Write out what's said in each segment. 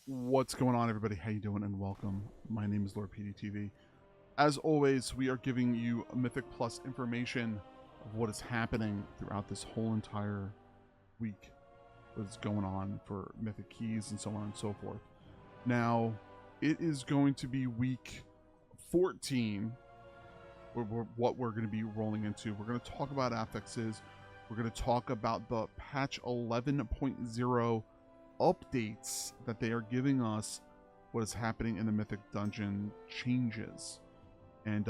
What's going on, everybody? How you doing? And welcome. My name is Lord PeteyTV. As always, we are giving you Mythic Plus information of what is happening throughout this whole entire week. What is going on for Mythic Keys and so on and so forth. Now, it is going to be week 14. What we're going to be rolling into. We're going to talk about affixes. We're going to talk about the patch 11.0 updates that they are giving us, what is happening in the Mythic Dungeon changes, and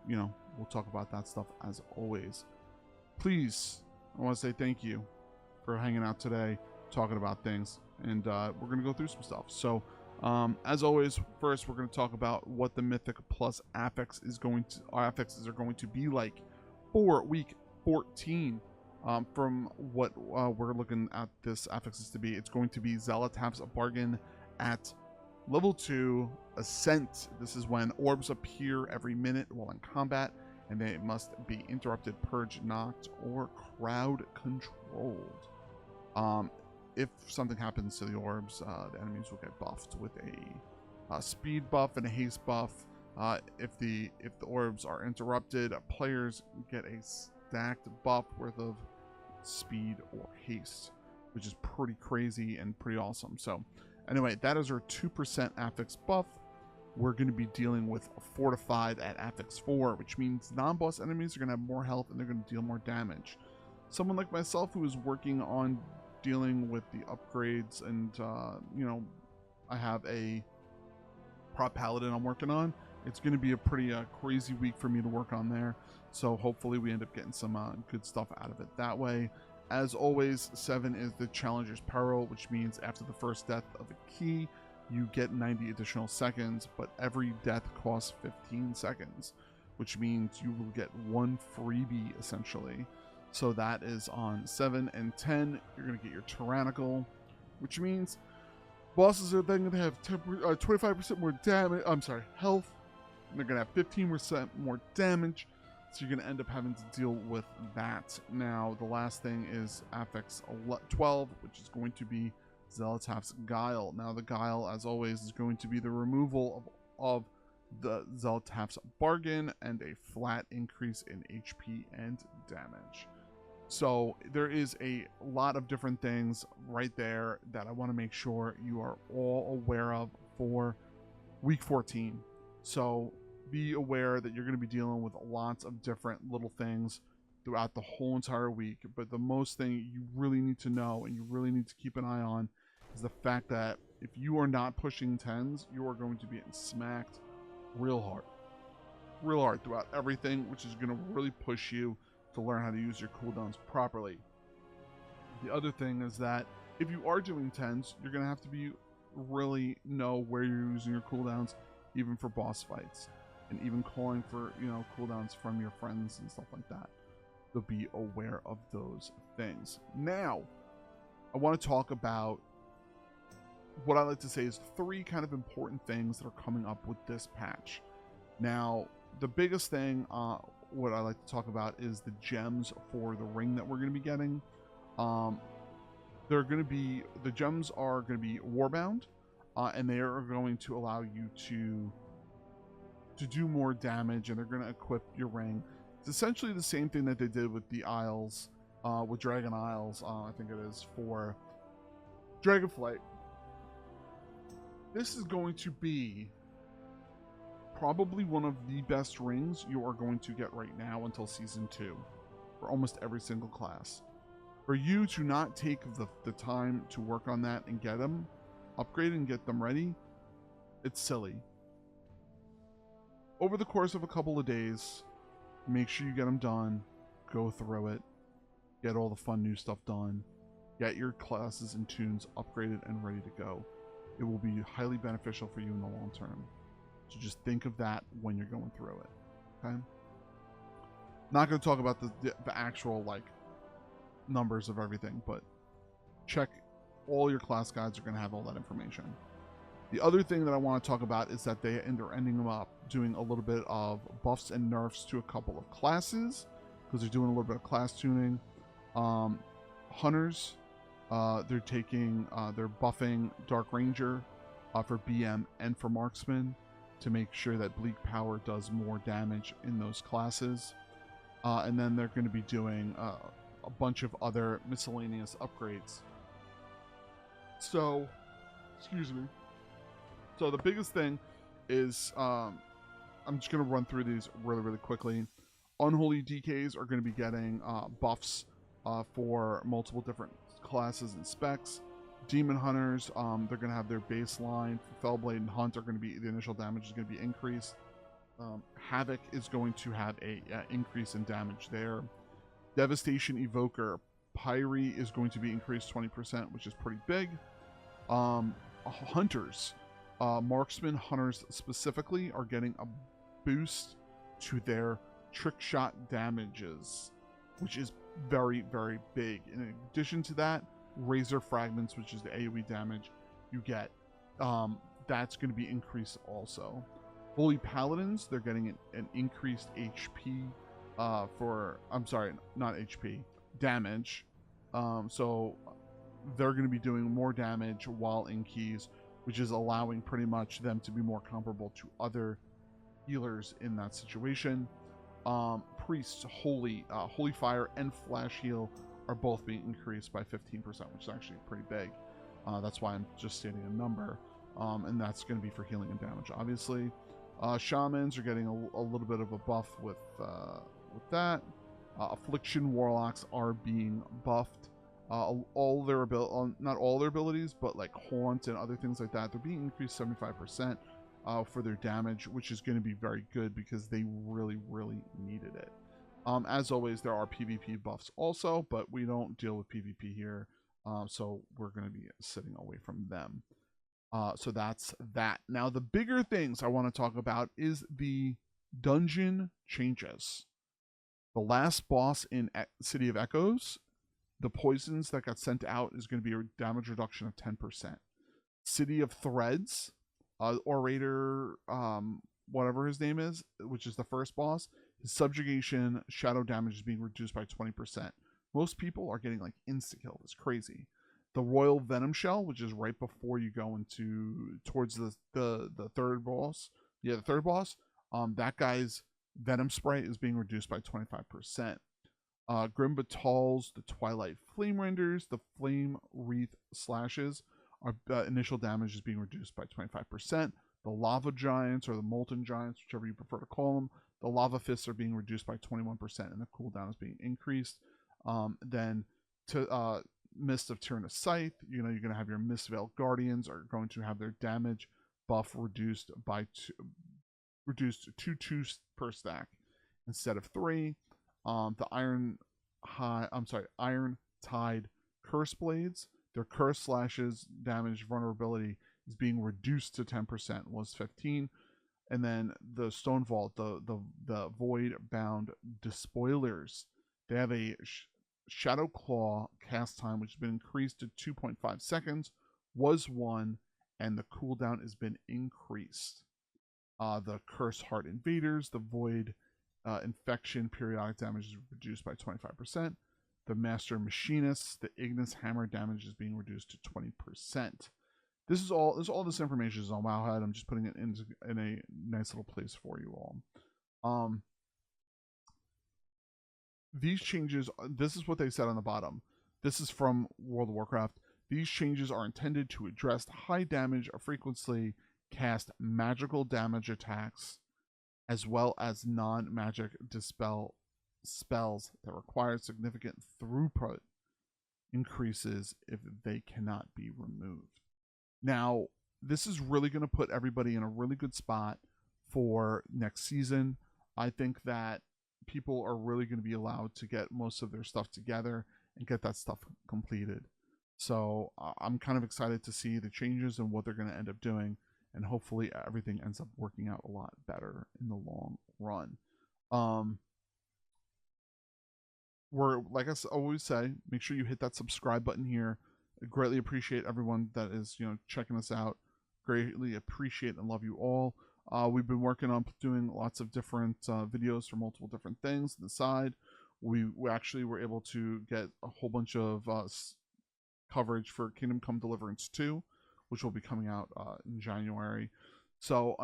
we'll talk about that stuff as always. Please, I want to say thank you for hanging out today, talking about things, and we're gonna go through some stuff. So as always, first we're going to talk about what the Mythic Plus affixes are going to be like for week 14. From what we're looking at this affixes to be, it's going to be Zealot's Bargain at level 2 Ascent. This is when orbs appear every minute while in combat, and they must be interrupted, purged, knocked, or crowd controlled. If something happens to the orbs, the enemies will get buffed with a speed buff and a haste buff. If the orbs are interrupted, players get a stacked buff worth of speed or haste, which is pretty crazy and pretty awesome. So anyway, that is our 2% affix buff. We're going to be dealing with fortified at affix 4, which means non-boss enemies are going to have more health and they're going to deal more damage. Someone like myself who is working on dealing with the upgrades, and I have a prop paladin I'm working on. It's going to be a pretty crazy week for me to work on there. So hopefully we end up getting some good stuff out of it that way. As always, 7 is the Challenger's Peril, which means after the first death of a key, you get 90 additional seconds, but every death costs 15 seconds, which means you will get one freebie, essentially. So that is on 7 and 10. You're going to get your Tyrannical, which means bosses are then going to have 25% more damage. I'm sorry, health. And they're going to have 15% more damage. So you're going to end up having to deal with that. Now, the last thing is Affix 12, which is going to be Zealot's Guile. Now, the Guile, as always, is going to be the removal of the Zealot's Bargain and a flat increase in HP and damage. So there is a lot of different things right there that I want to make sure you are all aware of for week 14. So be aware that you're going to be dealing with lots of different little things throughout the whole entire week. But the most thing you really need to know and you really need to keep an eye on is the fact that if you are not pushing 10s, you are going to be getting smacked real hard throughout everything, which is going to really push you to learn how to use your cooldowns properly. The other thing is that if you are doing 10s, you're going to have to really know where you're using your cooldowns, even for boss fights, and even calling for cooldowns from your friends and stuff like that. So be aware of those things. Now, I want to talk about what I like to say is 3 kind of important things that are coming up with this patch. Now, the biggest thing, what I like to talk about is the gems for the ring that we're going to be getting. The gems are going to be warbound, and they are going to allow you to do more damage, and they're going to equip your ring. It's essentially the same thing that they did with the Isles, with Dragon Isles, I think it is, for Dragonflight. This is going to be probably one of the best rings you are going to get right now until Season 2 for almost every single class. For you to not take the time to work on that and get them upgraded and get them ready, it's silly. Over the course of a couple of days, make sure you get them done, go through it, get all the fun new stuff done, get your classes and tunes upgraded and ready to go. It will be highly beneficial for you in the long term. So just think of that when you're going through it, okay? Not going to talk about the actual numbers of everything, but check all your class guides are going to have all that information. The other thing that I want to talk about is that they're ending up doing a little bit of buffs and nerfs to a couple of classes, because they're doing a little bit of class tuning. Hunters, they're buffing Dark Ranger for BM and for Marksman to make sure that Bleak Power does more damage in those classes. And then they're going to be doing a bunch of other miscellaneous upgrades. So, excuse me. So the biggest thing is, I'm just going to run through these really, really quickly. Unholy DKs are going to be getting buffs for multiple different classes and specs. Demon Hunters, they're going to have their baseline. Fellblade and Hunt are going to be, the initial damage is going to be increased. Havoc is going to have a increase in damage there. Devastation Evoker, Pyre is going to be increased 20%, which is pretty big. Hunters, Marksman Hunters specifically are getting a boost to their trick shot damages, which is very, very big. In addition to that, Razor Fragments, which is the AoE damage you get, that's going to be increased also. Holy Paladins, they're getting an increased HP not HP, damage. So they're going to be doing more damage while in keys, which is allowing pretty much them to be more comparable to other healers in that situation. Priests, Holy Fire and Flash Heal are both being increased by 15%, which is actually pretty big. That's why I'm just stating a number. And that's going to be for healing and damage, obviously. Shamans are getting a little bit of a buff with that. Affliction Warlocks are being buffed. All their not all their abilities, but like Haunt and other things like that, they're being increased 75% for their damage, which is going to be very good because they really, really needed it. As always, there are PvP buffs also, but we don't deal with PvP here, so we're going to be sitting away from them. So that's that. Now, the bigger things I want to talk about is the dungeon changes. The last boss in City of Echoes, the poisons that got sent out is going to be a damage reduction of 10%. City of Threads, Orator, whatever his name is, which is the first boss, his subjugation shadow damage is being reduced by 20%. Most people are getting like insta-kill. It's crazy. The Royal Venom Shell, which is right before you go towards the third boss. Yeah, the third boss. That guy's Venom Spray is being reduced by 25%. Grim Batal's, the Twilight Flame Renders, the Flame Wreath Slashes, initial damage is being reduced by 25%. The Lava Giants, or the Molten Giants, whichever you prefer to call them, the Lava Fists are being reduced by 21%, and the cooldown is being increased. Then to Mist of Tyrannus Scythe, you're going to have your Mistveil Guardians are going to have their damage buff reduced to 2 per stack instead of 3. The Iron Tide Curse Blades, their Curse Slashes damage vulnerability is being reduced to 10%, was 15. And then the Stone Vault, the Void Bound Despoilers, they have a Shadow Claw cast time, which has been increased to 2.5 seconds, was 1, and the cooldown has been increased. The Curse Heart Invaders, the Void Infection periodic damage is reduced by 25%. The Master Machinists, the Ignis Hammer damage is being reduced to 20%. This is all this information is on Wowhead. I'm just putting it in a nice little place for you all. These changes, this is what they said on the bottom. This is from World of Warcraft. These changes are intended to address high damage frequency cast magical damage attacks, as well as non-magic dispel spells that require significant throughput increases if they cannot be removed. Now, this is really going to put everybody in a really good spot for next season. I think that people are really going to be allowed to get most of their stuff together and get that stuff completed. So I'm kind of excited to see the changes and what they're going to end up doing, and hopefully everything ends up working out a lot better in the long run. We're, like I always say, make sure you hit that subscribe button here. I greatly appreciate everyone that is, checking us out. Greatly appreciate and love you all. We've been working on doing lots of different videos for multiple different things on the side. We actually were able to get a whole bunch of coverage for Kingdom Come Deliverance 2, which will be coming out in January. So,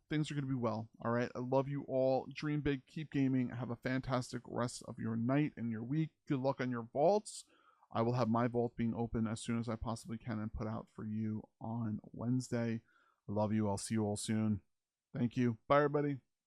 things are going to be well. All right. I love you all. Dream big, keep gaming. Have a fantastic rest of your night and your week. Good luck on your vaults. I will have my vault being open as soon as I possibly can and put out for you on Wednesday. I love you. I'll see you all soon. Thank you. Bye, everybody.